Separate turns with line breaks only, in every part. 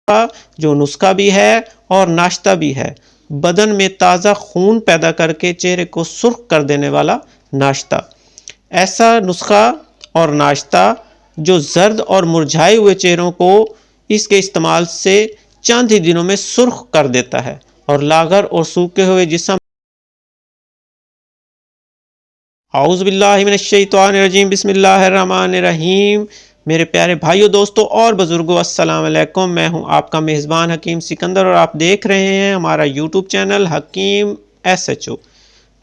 जो नुस्खा भी है और नाश्ता भी है। बदन में ताज़ा खून पैदा करके चेहरे को सुर्ख कर देने वाला नाश्ता। ऐसा नुस्खा और नाश्ता जो जर्द और मुरझाए हुए चेहरों को इसके इस्तेमाल से चंद ही दिनों में सुर्ख कर देता है और लागर और सूखे हुए जिस्म। औज़ु बिल्लाहि मिनश शैतानिर रजीम, बिस्मिल्लाहिर रहमानिर रहीम। मेरे प्यारे भाइयों, दोस्तों और बुज़ुर्गों, अस्सलाम वालेकुम। मैं हूं आपका मेज़बान हकीम सिकंदर और आप देख रहे हैं हमारा यूट्यूब चैनल हकीम SHO।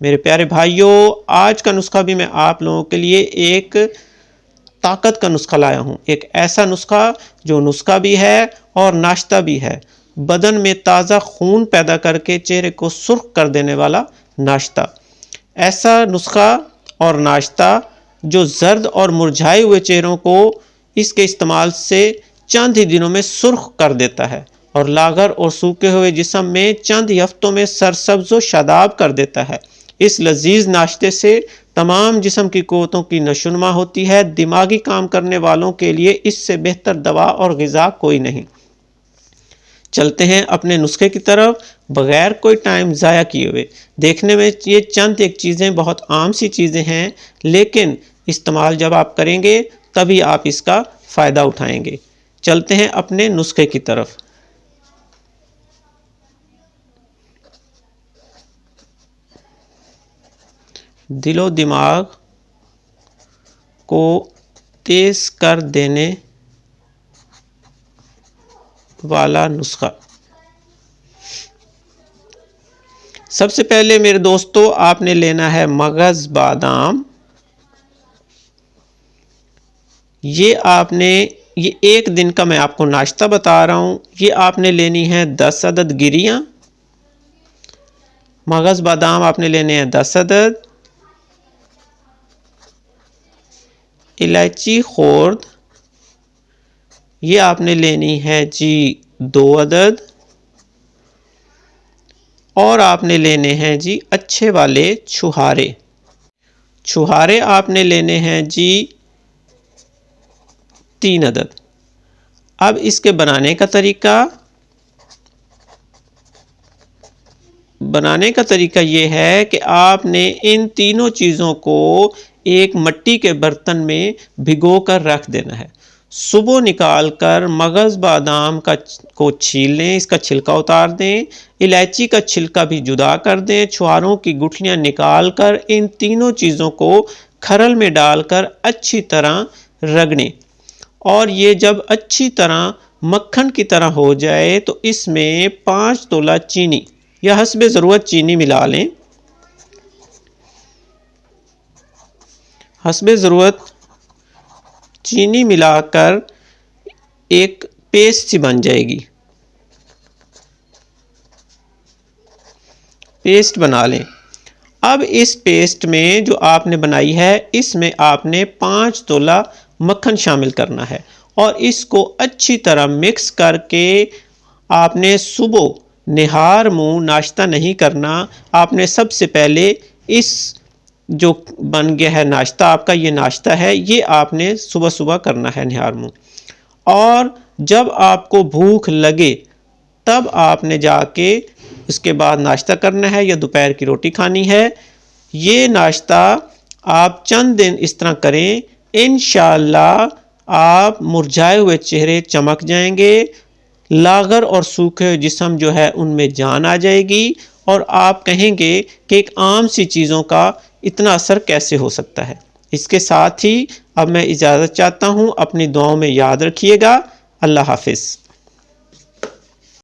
मेरे प्यारे भाइयों, आज का नुस्खा भी मैं आप लोगों के लिए एक ताकत का नुस्खा लाया हूं। एक ऐसा नुस्खा जो नुस्खा भी है और नाश्ता भी है। बदन में ताज़ा खून पैदा करके चेहरे को सुर्ख कर देने वाला नाश्ता। ऐसा नुस्खा और नाश्ता जो जर्द और मुरझाए हुए चेहरों को इसके इस्तेमाल से चंद ही दिनों में सुर्ख कर देता है और लागर और सूखे हुए जिस्म में चंद ही हफ्तों में सरसब्ज़ व शादाब कर देता है। इस लजीज नाश्ते से तमाम जिस्म की क़ुव्वतों की नशोनुमा होती है। दिमागी काम करने वालों के लिए इससे बेहतर दवा और ग़िज़ा कोई नहीं। चलते हैं अपने नुस्खे की तरफ बग़ैर कोई टाइम ज़ाया किए हुए। देखने में ये चंद एक चीज़ें बहुत आम सी चीज़ें हैं, लेकिन इस्तेमाल जब आप करेंगे तभी आप इसका फ़ायदा उठाएंगे। चलते हैं अपने नुस्खे की तरफ। दिलो दिमाग को तेज़ कर देने वाला नुस्खा। सबसे पहले मेरे दोस्तों, आपने लेना है मगज़ बादाम। ये एक दिन का मैं आपको नाश्ता बता रहा हूँ। ये आपने लेनी है 10 अदद गिरियाँ। मगज़ बादाम आपने लेने हैं 10 अदद। इलायची खुर्द ये आपने लेनी है जी 2 अदद। और आपने लेने हैं जी अच्छे वाले छुहारे। छुहारे आपने लेने हैं जी 3 अदद। अब इसके बनाने का तरीका ये है कि आपने इन तीनों चीज़ों को एक मिट्टी के बर्तन में भिगो कर रख देना है। सुबह निकाल कर मगज़ बादाम को छील लें, इसका छिलका उतार दें। इलायची का छिलका भी जुदा कर दें। छुहारों की गुठलियाँ निकाल कर इन तीनों चीज़ों को खरल में डालकर अच्छी तरह रगड़ें। और ये जब अच्छी तरह मक्खन की तरह हो जाए तो इसमें 5 तोला चीनी या हस्बे ज़रूरत चीनी मिला लें। हस्बे ज़रूरत चीनी मिलाकर एक पेस्ट सी बन जाएगी। पेस्ट बना लें। अब इस पेस्ट में जो आपने बनाई है, इसमें आपने 5 तोला मक्खन शामिल करना है और इसको अच्छी तरह मिक्स करके आपने सुबह निहार मुँह नाश्ता नहीं करना। आपने सबसे पहले इस जो बन गया है नाश्ता आपका, ये नाश्ता है, ये आपने सुबह सुबह करना है निहार मुँह। और जब आपको भूख लगे तब आपने जाके इसके बाद नाश्ता करना है या दोपहर की रोटी खानी है। ये नाश्ता आप चंद दिन इस तरह करें, इंशाअल्लाह आप मुरझाए हुए चेहरे चमक जाएंगे। लागर और सूखे जिस्म जो है उनमें जान आ जाएगी और आप कहेंगे कि एक आम सी चीज़ों का इतना असर कैसे हो सकता है। इसके साथ ही अब मैं इजाज़त चाहता हूँ। अपनी दुआओं में याद रखिएगा। अल्लाह हाफिज़।